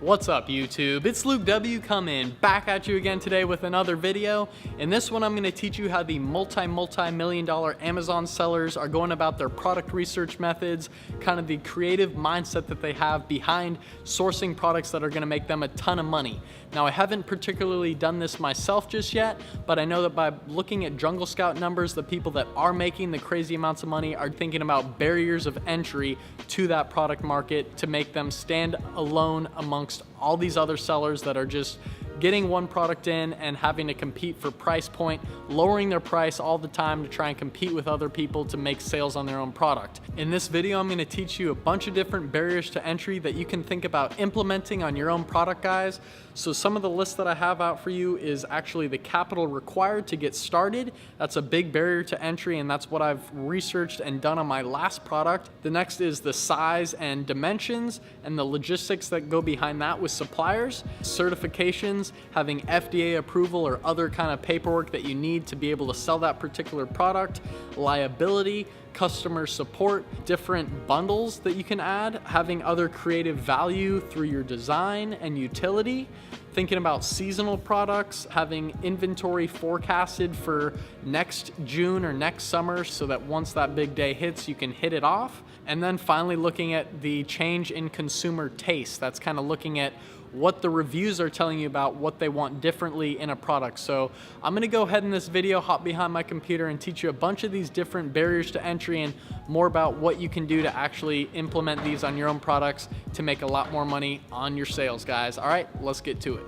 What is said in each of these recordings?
What's up YouTube? It's Luke W coming back at you again today with another video. In this one I'm going to teach you how the multi-million dollar Amazon sellers are going about their product research methods, kind of the creative mindset that they have behind sourcing products that are going to make them a ton of money. Now I haven't particularly done this myself just yet, but I know that by looking at Jungle Scout numbers, the people that are making the crazy amounts of money are thinking about barriers of entry to that product market to make them stand alone amongst all these other sellers that are just getting one product in and having to compete for price point, lowering their price all the time to try and compete with other people to make sales on their own product. In this video, I'm going to teach you a bunch of different barriers to entry that you can think about implementing on your own product, guys. So some of the lists that I have out for you is actually the capital required to get started. That's a big barrier to entry, and that's what I've researched and done on my last product. The next is the size and dimensions and the logistics that go behind that with suppliers, certifications, having FDA approval or other kind of paperwork that you need to be able to sell that particular product, liability, customer support, different bundles that you can add, having other creative value through your design and utility, thinking about seasonal products, having inventory forecasted for next June or next summer so that once that big day hits, you can hit it off. And then finally looking at the change in consumer taste. That's kind of looking at what the reviews are telling you about what they want differently in a product. So I'm gonna go ahead in this video, hop behind my computer and teach you a bunch of these different barriers to entry and more about what you can do to actually implement these on your own products to make a lot more money on your sales, guys. All right, let's get to it.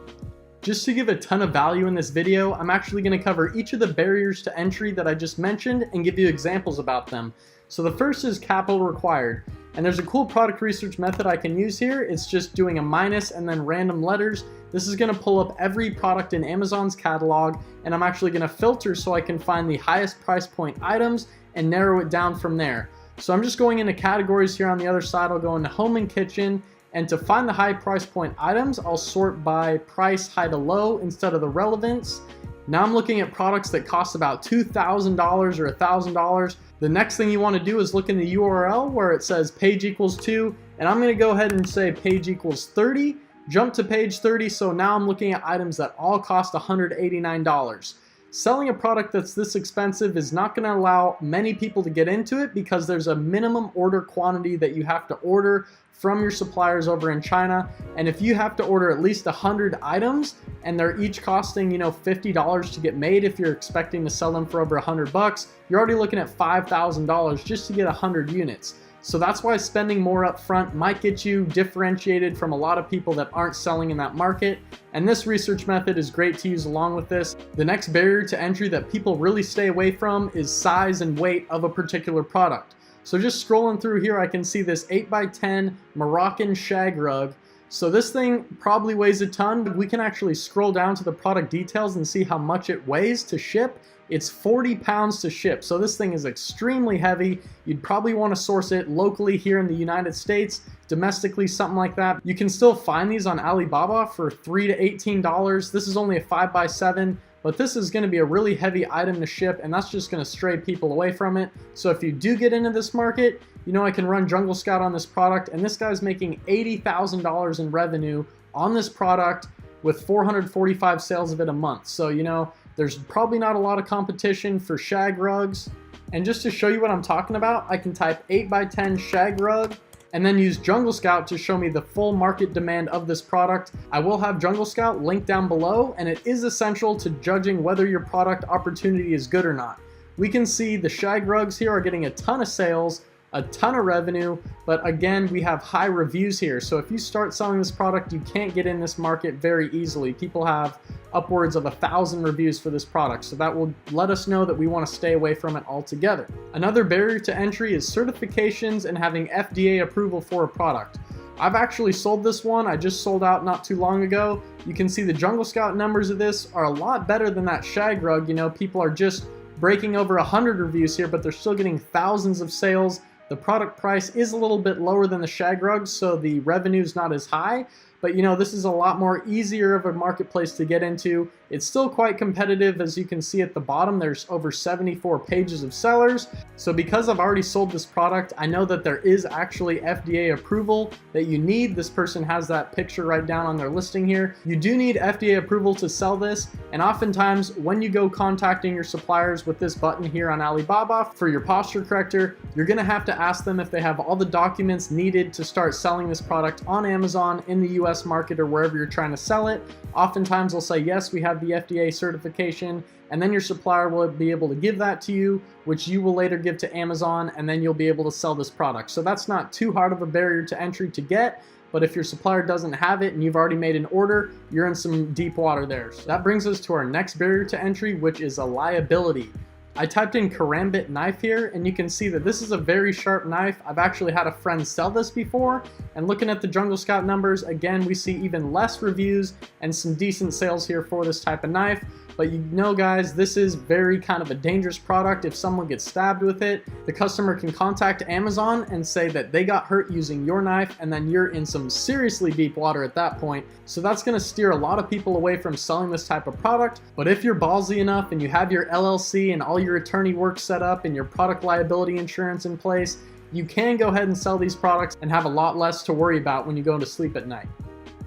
Just to give a ton of value in this video, I'm actually gonna cover each of the barriers to entry that I just mentioned and give you examples about them. So the first is capital required. And there's a cool product research method I can use here. It's just doing a minus and then random letters. This is gonna pull up every product in Amazon's catalog, and I'm actually gonna filter so I can find the highest price point items and narrow it down from there. So I'm just going into categories here on the other side. I'll go into home and kitchen, and to find the high price point items, I'll sort by price high to low instead of the relevance. Now I'm looking at products that cost about $2,000 or $1,000. The next thing you want to do is look in the URL where it says page equals 2, and I'm going to go ahead and say page equals 30, jump to page 30, so now I'm looking at items that all cost $189. Selling a product that's this expensive is not going to allow many people to get into it because there's a minimum order quantity that you have to order from your suppliers over in China, and if you have to order at least 100 items and they're each costing, $50 to get made, if you're expecting to sell them for over $100, you're already looking at $5,000 just to get 100 units. So that's why spending more up front might get you differentiated from a lot of people that aren't selling in that market, and this research method is great to use along with this. The next barrier to entry that people really stay away from is size and weight of a particular product. So just scrolling through here, I can see this 8x10 Moroccan shag rug. So this thing probably weighs a ton. We can actually scroll down to the product details and see how much it weighs to ship. It's 40 pounds to ship. So this thing is extremely heavy. You'd probably want to source it locally here in the United States, domestically, something like that. You can still find these on Alibaba for $3 to $18. This is only a 5x7. But this is going to be a really heavy item to ship, and that's just going to stray people away from it. So if you do get into this market, I can run Jungle Scout on this product, and this guy's making $80,000 in revenue on this product with 445 sales of it a month. So, there's probably not a lot of competition for shag rugs. And just to show you what I'm talking about, I can type 8x10 shag rug and then use Jungle Scout to show me the full market demand of this product. I will have Jungle Scout linked down below, and it is essential to judging whether your product opportunity is good or not. We can see the shag rugs here are getting a ton of sales, a ton of revenue, but again, we have high reviews here. So if you start selling this product, you can't get in this market very easily. People have upwards of 1,000 reviews for this product, so that will let us know that we want to stay away from it altogether. Another barrier to entry is certifications and having FDA approval for a product. I've actually sold this one. I just sold out not too long ago. You can see the Jungle Scout numbers of this are a lot better than that shag rug. People are just breaking over 100 reviews here, but they're still getting thousands of sales. The product price is a little bit lower than the shag rugs, so the revenue is not as high, but this is a lot more easier of a marketplace to get into. It's still quite competitive. As you can see at the bottom, there's over 74 pages of sellers. So because I've already sold this product, I know that there is actually FDA approval that you need. This person has that picture right down on their listing here. You do need FDA approval to sell this, and oftentimes when you go contacting your suppliers with this button here on Alibaba for your posture corrector, you're gonna have to ask them if they have all the documents needed to start selling this product on Amazon in the US market or wherever you're trying to sell it. Oftentimes they'll say, yes, we have the FDA certification, and then your supplier will be able to give that to you, which you will later give to Amazon, and then you'll be able to sell this product. So that's not too hard of a barrier to entry to get, but if your supplier doesn't have it and you've already made an order, you're in some deep water there. So that brings us to our next barrier to entry, which is a liability. I typed in karambit knife here, and you can see that this is a very sharp knife. I've actually had a friend sell this before, and looking at the Jungle Scout numbers, again, we see even less reviews and some decent sales here for this type of knife. But guys, this is very kind of a dangerous product. If someone gets stabbed with it, the customer can contact Amazon and say that they got hurt using your knife, and then you're in some seriously deep water at that point. So that's gonna steer a lot of people away from selling this type of product. But if you're ballsy enough and you have your LLC and all your attorney work set up and your product liability insurance in place, you can go ahead and sell these products and have a lot less to worry about when you go to sleep at night.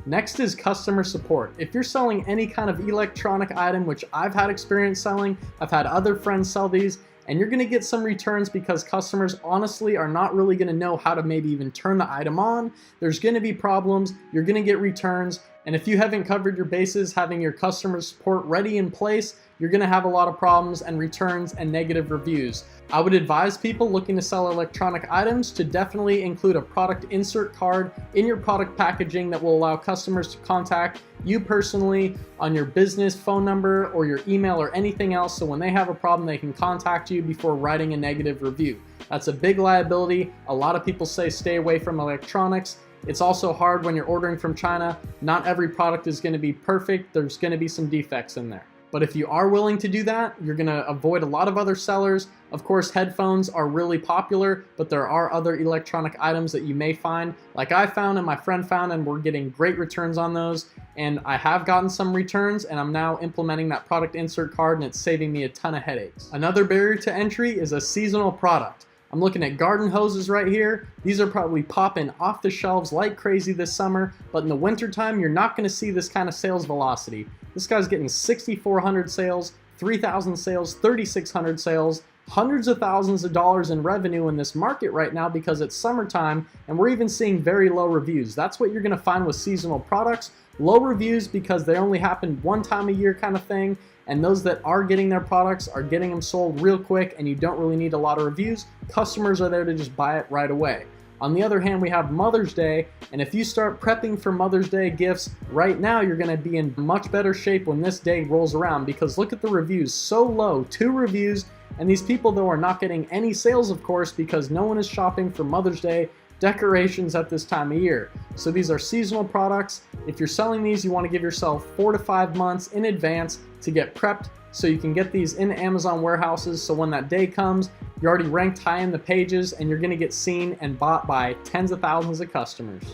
Next is customer support. If you're selling any kind of electronic item, which I've had experience selling, I've had other friends sell these, and you're gonna get some returns because customers honestly are not really gonna know how to maybe even turn the item on. There's gonna be problems, you're gonna get returns, and if you haven't covered your bases, having your customer support ready in place, you're gonna have a lot of problems and returns and negative reviews. I would advise people looking to sell electronic items to definitely include a product insert card in your product packaging that will allow customers to contact you personally on your business phone number or your email or anything else, so when they have a problem they can contact you before writing a negative review. That's a big liability. A lot of people say stay away from electronics. It's also hard when you're ordering from China. Not every product is going to be perfect. There's going to be some defects in there. But if you are willing to do that, you're going to avoid a lot of other sellers. Of course, headphones are really popular, but there are other electronic items that you may find, like I found and my friend found, and we're getting great returns on those. And I have gotten some returns, and I'm now implementing that product insert card, and it's saving me a ton of headaches. Another barrier to entry is a seasonal product. I'm looking at garden hoses right here. These are probably popping off the shelves like crazy this summer, but in the wintertime, you're not gonna see this kind of sales velocity. This guy's getting 6,400 sales, 3,000 sales, 3,600 sales, hundreds of thousands of dollars in revenue in this market right now because it's summertime, and we're even seeing very low reviews. That's what you're gonna find with seasonal products. Low reviews because they only happen one time a year kind of thing, and those that are getting their products are getting them sold real quick, and you don't really need a lot of reviews. Customers are there to just buy it right away. On the other hand, we have Mother's Day, and if you start prepping for Mother's Day gifts right now, you're gonna be in much better shape when this day rolls around, because look at the reviews, so low, 2 reviews, and these people though are not getting any sales, of course, because no one is shopping for Mother's Day decorations at this time of year. So these are seasonal products. If you're selling these, you want to give yourself 4 to 5 months in advance to get prepped so you can get these in Amazon warehouses, so when that day comes, you're already ranked high in the pages and you're going to get seen and bought by tens of thousands of customers.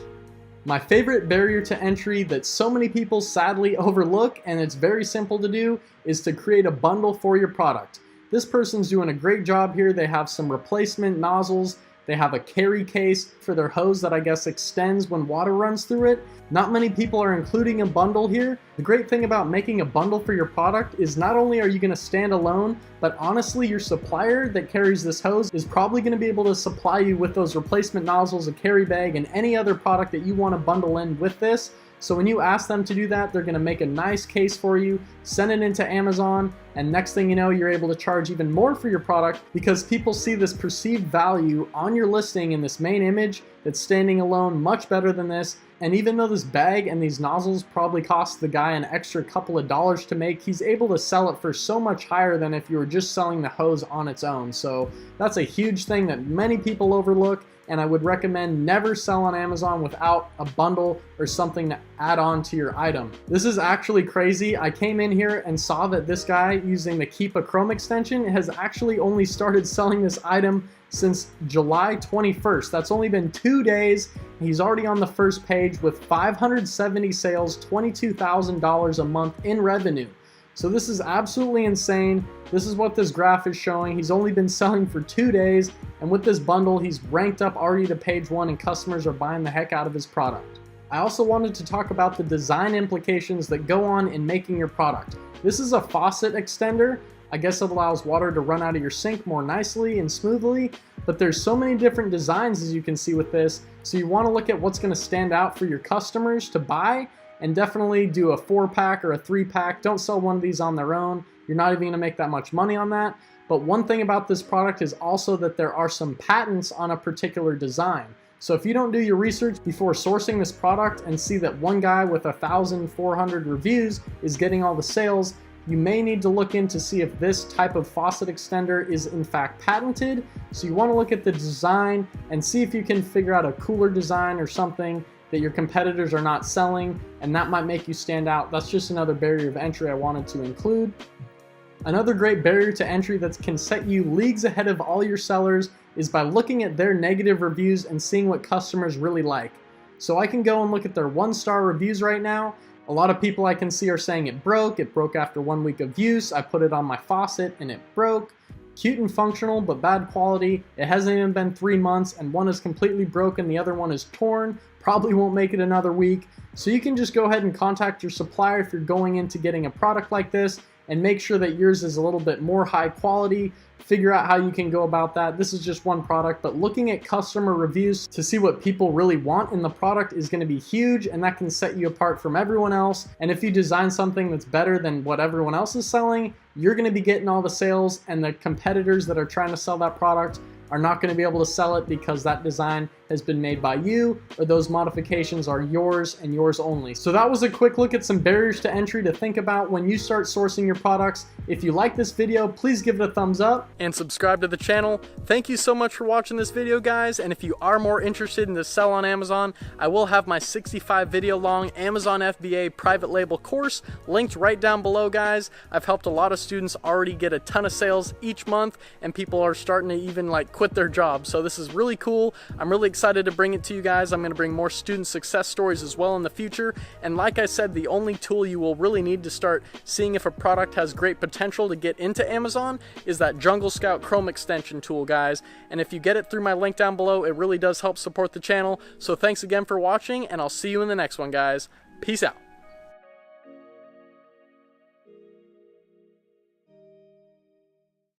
My favorite barrier to entry that so many people sadly overlook, and it's very simple to do, is to create a bundle for your product. This person's doing a great job here. They have some replacement nozzles. They have a carry case for their hose that I guess extends when water runs through it. Not many people are including a bundle here. The great thing about making a bundle for your product is not only are you going to stand alone, but honestly your supplier that carries this hose is probably going to be able to supply you with those replacement nozzles, a carry bag, and any other product that you want to bundle in with this. So when you ask them to do that, they're going to make a nice case for you, send it into Amazon, and next thing you know, you're able to charge even more for your product because people see this perceived value on your listing in this main image that's standing alone much better than this. And even though this bag and these nozzles probably cost the guy an extra couple of dollars to make, he's able to sell it for so much higher than if you were just selling the hose on its own. So that's a huge thing that many people overlook, and I would recommend never sell on Amazon without a bundle or something to add on to your item. This is actually crazy. I came in here and saw that this guy using the Keep a Chrome extension has actually only started selling this item since July 21st. That's only been 2 days. He's already on the first page with 570 sales, $22,000 a month in revenue. So this is absolutely insane. This is what this graph is showing. He's only been selling for 2 days, and with this bundle, he's ranked up already to page 1, and customers are buying the heck out of his product. I also wanted to talk about the design implications that go on in making your product. This is a faucet extender. I guess it allows water to run out of your sink more nicely and smoothly, but there's so many different designs as you can see with this, so you want to look at what's going to stand out for your customers to buy, and definitely do a 4-pack or a 3-pack. Don't sell one of these on their own. You're not even going to make that much money on that. But one thing about this product is also that there are some patents on a particular design. So if you don't do your research before sourcing this product and see that one guy with 1,400 reviews is getting all the sales, you may need to look in to see if this type of faucet extender is in fact patented. So you want to look at the design and see if you can figure out a cooler design or something that your competitors are not selling, and that might make you stand out. That's just another barrier of entry I wanted to include. Another great barrier to entry that can set you leagues ahead of all your sellers is by looking at their negative reviews and seeing what customers really like. So I can go and look at their 1-star reviews right now. A lot of people I can see are saying it broke after 1 week of use, I put it on my faucet and it broke. Cute and functional, but bad quality. It hasn't even been 3 months, and one is completely broken, the other one is torn. Probably won't make it another week. So you can just go ahead and contact your supplier if you're going into getting a product like this, and make sure that yours is a little bit more high quality. Figure out how you can go about that. This is just one product, but looking at customer reviews to see what people really want in the product is going to be huge, and that can set you apart from everyone else. And if you design something that's better than what everyone else is selling, you're going to be getting all the sales, and the competitors that are trying to sell that product are not going to be able to sell it because that design has been made by you, or those modifications are yours and yours only. So that was a quick look at some barriers to entry to think about when you start sourcing your products. If you like this video, please give it a thumbs up and subscribe to the channel. Thank you so much for watching this video, guys, and if you are more interested in to sell on Amazon, I will have my 65 video long Amazon FBA private label course linked right down below, guys. I've helped a lot of students already get a ton of sales each month, and people are starting to even quit their jobs. So this is really cool. I'm really excited to bring it to you guys. I'm going to bring more student success stories as well in the future. And like I said, the only tool you will really need to start seeing if a product has great potential to get into Amazon is that Jungle Scout Chrome extension tool, guys. And if you get it through my link down below, it really does help support the channel. So thanks again for watching, and I'll see you in the next one, guys. Peace out.